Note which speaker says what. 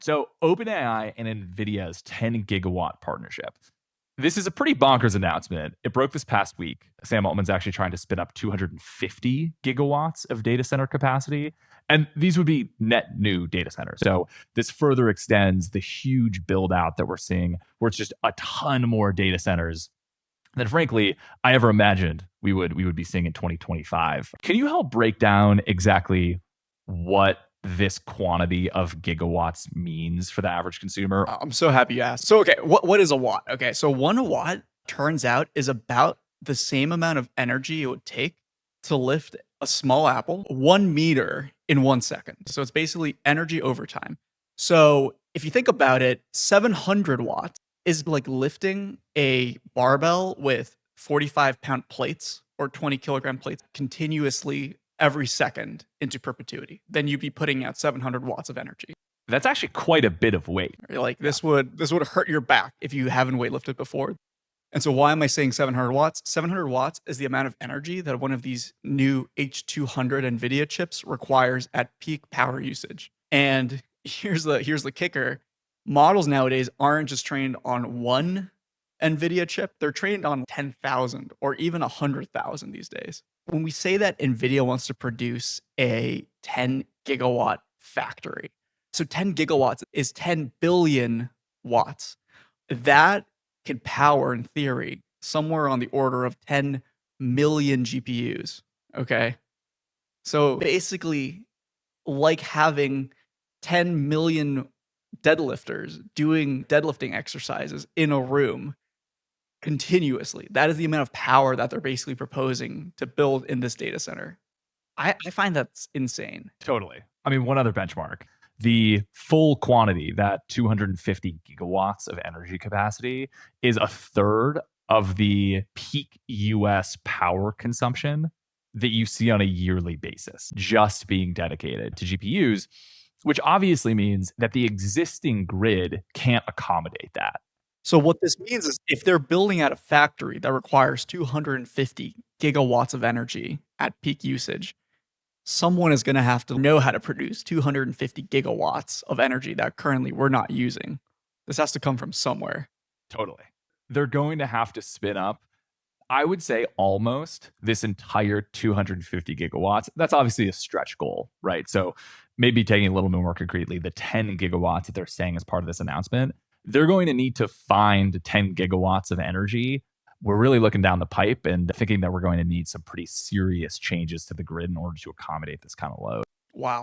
Speaker 1: So, OpenAI and Nvidia's 10 gigawatt partnership. This is a pretty bonkers announcement. It broke this past week. Sam Altman's actually trying to spin up 250 gigawatts of data center capacity. And these would be net new data centers. So this further extends the huge build out that we're seeing, where it's just a ton more data centers than frankly I ever imagined we would be seeing in 2025. Can you help break down exactly what this quantity of gigawatts means for the average consumer?
Speaker 2: I'm so happy you asked. So, okay, what is a watt? Okay, so 1 watt turns out is about the same amount of energy it would take to lift a small apple 1 meter in 1 second. So it's basically energy over time. So if you think about it, 700 watts is like lifting a barbell with 45-pound plates or 20-kilogram plates continuously every second into perpetuity. Then you'd be putting out 700 watts of energy.
Speaker 1: That's actually quite a bit of weight.
Speaker 2: Like this would hurt your back if you haven't weightlifted before. And so why am I saying 700 watts? 700 watts is the amount of energy that one of these new H200 Nvidia chips requires at peak power usage. And here's the kicker. Models nowadays aren't just trained on one Nvidia chip, they're trained on 10,000 or even 100,000 these days. When we say that Nvidia wants to produce a 10 gigawatt factory, so 10 gigawatts is 10 billion watts. That can power, in theory, somewhere on the order of 10 million GPUs. Okay. So basically, like having 10 million deadlifters doing deadlifting exercises in a room continuously. That is the amount of power that they're basically proposing to build in this data center. I find that's insane.
Speaker 1: Totally. I mean, one other benchmark, the full quantity, that 250 gigawatts of energy capacity, is a third of the peak US power consumption that you see on a yearly basis, just being dedicated to GPUs, which obviously means that the existing grid can't accommodate that.
Speaker 2: So what this means is if they're building out a factory that requires 250 gigawatts of energy at peak usage, someone is going to have to know how to produce 250 gigawatts of energy that currently we're not using. This has to come from somewhere.
Speaker 1: Totally. They're going to have to spin up, I would say, almost this entire 250 gigawatts. That's obviously a stretch goal, right? So maybe taking a little bit more concretely, the 10 gigawatts that they're saying as part of this announcement, they're going to need to find 10 gigawatts of energy. We're really looking down the pipe and thinking that we're going to need some pretty serious changes to the grid in order to accommodate this kind of load.
Speaker 2: Wow.